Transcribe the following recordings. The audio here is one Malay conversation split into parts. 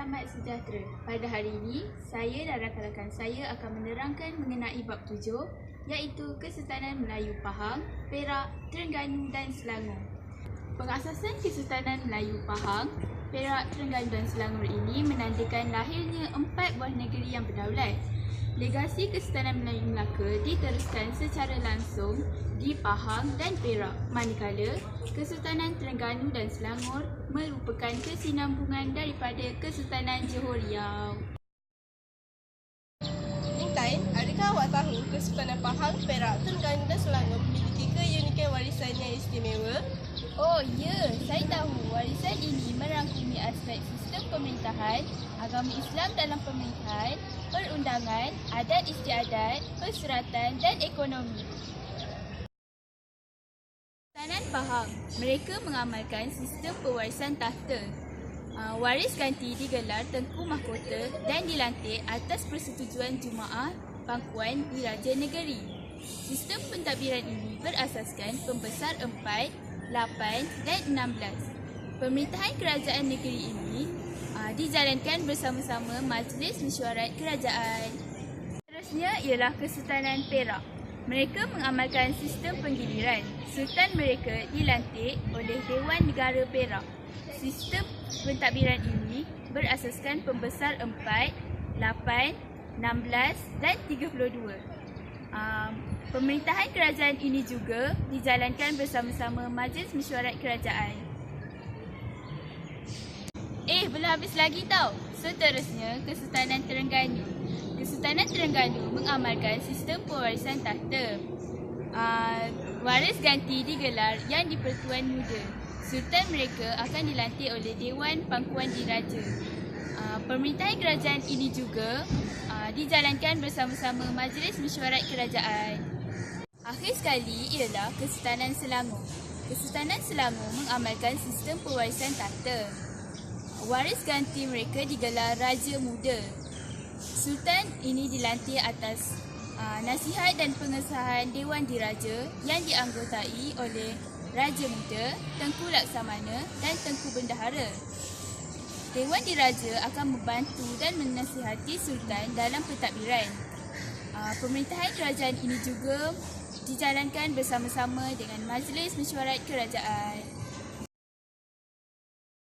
Selamat sejahtera. Pada hari ini, saya dan rakan-rakan saya akan menerangkan mengenai bab 7 iaitu Kesultanan Melayu Pahang, Perak, Terengganu dan Selangor. Pengasasan Kesultanan Melayu Pahang, Perak, Terengganu dan Selangor ini menandakan lahirnya 4 buah negeri yang berdaulat. Legasi Kesultanan Melayu Melaka diteruskan secara langsung di Pahang dan Perak, manakala Kesultanan Terengganu dan Selangor merupakan kesinambungan daripada Kesultanan Johor Riau. Intan, adakah awak tahu Kesultanan Pahang, Perak, Terengganu dan Selangor memiliki keunikan warisan yang istimewa? Oh ya, saya tahu warisan ini merangkumi aspek sistem pemerintahan, agama Islam dalam pemerintahan, perundangan, adat istiadat, persuratan dan ekonomi. Kesultanan Pahang, mereka mengamalkan sistem pewarisan tahta. Waris ganti digelar Tengku Mahkota dan dilantik atas persetujuan Jumaah Pangkuan Diraja Negeri. Sistem pentadbiran ini berasaskan pembesar 4, 8 dan 16. Pemerintahan kerajaan negeri ini dijalankan bersama-sama Majlis Mesyuarat Kerajaan. Seterusnya ialah Kesultanan Perak. Mereka mengamalkan sistem penggiliran. Sultan mereka dilantik oleh Dewan Negara Perak. Sistem pentadbiran ini berasaskan pembesar 4, 8, 16 dan 32. Pemerintahan kerajaan ini juga dijalankan bersama-sama Majlis Mesyuarat Kerajaan. Belum habis lagi tau. Seterusnya, Kesultanan Terengganu. Kesultanan Terengganu mengamalkan sistem pewarisan tahta. Waris ganti digelar Yang di-Pertuan Muda. Sultan mereka akan dilantik oleh Dewan Pangkuan Diraja. Pemerintahan kerajaan ini juga dijalankan bersama-sama Majlis Mesyuarat Kerajaan. Akhir sekali ialah Kesultanan Selangor. Kesultanan Selangor mengamalkan sistem pewarisan tahta. Waris ganti mereka digelar Raja Muda. Sultan ini dilantik atas nasihat dan pengesahan Dewan Diraja yang dianggotai oleh Raja Muda, Tengku Laksamana dan Tengku Bendahara. Dewan Diraja akan membantu dan menasihati Sultan dalam pentadbiran. Pemerintahan kerajaan ini juga dijalankan bersama-sama dengan Majlis Mesyuarat Kerajaan.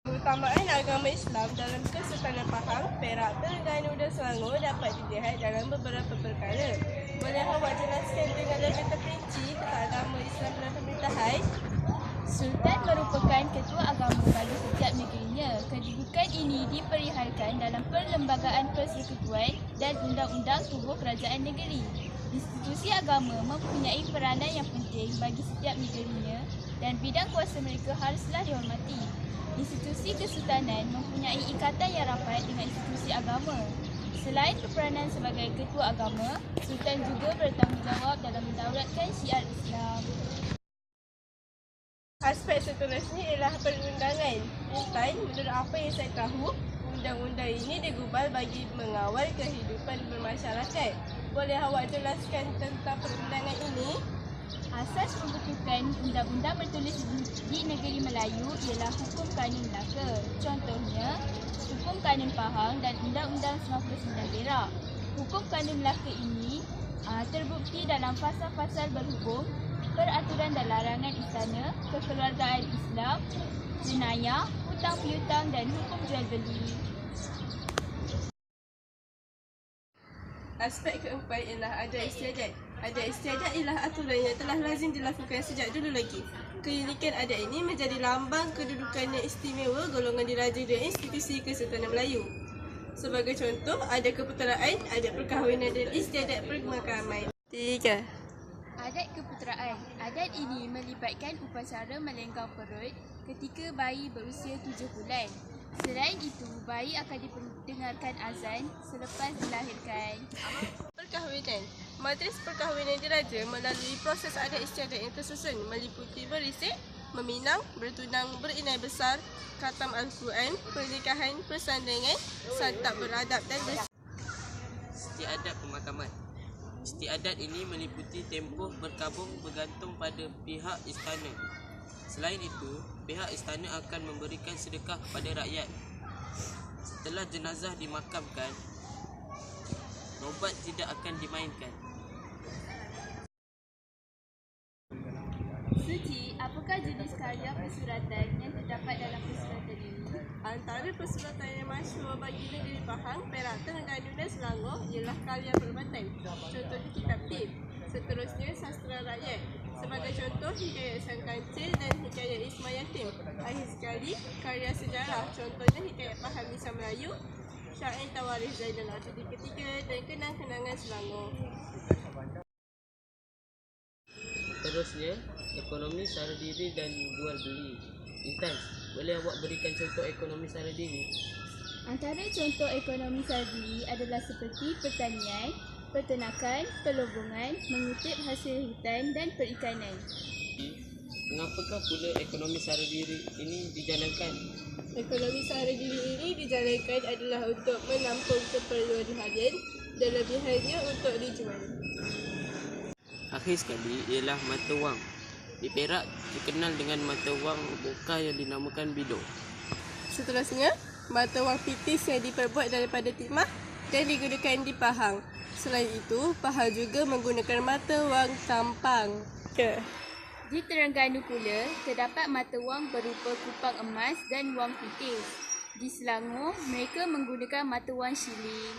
Keutamaan agama Islam dalam Kesultanan Pahang, Perak, Terengganu dan Selangor dapat dilihat dalam beberapa perkara. Boleh awak jelaskan dengan lebih terperinci tentang agama Islam dalam pemerintahan? Sultan merupakan ketua agama bagi setiap negerinya. Kedudukan ini diperihalkan dalam Perlembagaan Persekutuan dan Undang-Undang Tubuh Kerajaan Negeri. Institusi agama mempunyai peranan yang penting bagi setiap negerinya dan bidang kuasa mereka haruslah dihormati. Institusi kesultanan mempunyai ikatan yang rapat dengan institusi agama. Selain berperanan sebagai ketua agama, Sultan juga bertanggungjawab dalam mendaulatkan syiar Islam. Aspek seterusnya ialah perundangan. Intan, menurut apa yang saya tahu, undang-undang ini digubal bagi mengawal kehidupan bermasyarakat. Boleh awak jelaskan tentang perundangan ini? Asas pembentukan undang-undang bertulis di negeri Melayu ialah Hukum Kanun Melaka. Contohnya, Hukum Kanun Pahang dan Undang-Undang 99 Perak. Hukum Kanun Melaka ini terbukti dalam pasal-pasal berhubung, peraturan dan larangan istana, kekeluargaan Islam, jenayah, hutang piutang dan hukum jual beli. Aspek keempat ialah adat istiadat. Adat istiadat ialah aturan yang telah lazim dilakukan sejak dulu lagi. Keunikan adat ini menjadi lambang kedudukan yang istimewa golongan diraja dan institusi Kesultanan Melayu. Sebagai contoh, ada keputeraan, adat perkahwinan dan istiadat pemakaman. 3. Adat keputeraan. Adat ini melibatkan upacara melenggang perut ketika bayi berusia 7 bulan. Selain itu, bayi akan didengarkan azan selepas dilahirkan. Perkahwinan. Majlis perkahwinan diraja melalui proses adat istiadat yang tersusun meliputi berisik, meminang, bertunang, berinai besar, khatam Al-Quran, pernikahan, persandingan, santap beradab dan Istiadat pemakaman. Istiadat ini meliputi tempoh berkabung bergantung pada pihak istana. Selain itu, pihak istana akan memberikan sedekah kepada rakyat. Setelah jenazah dimakamkan, nobat tidak akan dimainkan. Suci, apakah jenis karya persuratan yang terdapat dalam persuratan ini? Antara persuratan yang masyhur bagi negeri Pahang, Perak, Terengganu dan Selangor ialah karya perubatan. Contohnya kitab Tim. Seterusnya sastra rakyat. Sebagai contoh, Hikayat Sang Kancil dan Hikayat Ismail Yatim. Akhir sekali, karya sejarah. Contohnya Hikayat Pahang Misal Melayu, Syair Tawarikh Zainal Abidin ketiga dan Kenang-kenangan Selangor. Seterusnya, ekonomi sara diri dan jual beli. Intan, boleh awak berikan contoh ekonomi sara diri? Antara contoh ekonomi sara diri adalah seperti pertanian, peternakan, pelobongan, mengutip hasil hutan dan perikanan. Mengapakah pula ekonomi sara diri ini dijalankan? Ekonomi sara diri ini dijalankan adalah untuk menampung keperluan harian dan lebihannya untuk dijual. Akhir sekali ialah mata wang. Di Perak dikenal dengan mata wang bokar yang dinamakan bidok. Seterusnya, mata wang pitis yang diperbuat daripada timah dan digunakan di Pahang. Selain itu, Pahang juga menggunakan mata wang tampang. Di Terengganu pula, terdapat mata wang berupa kupang emas dan wang pitis. Di Selangor, mereka menggunakan mata wang shilling.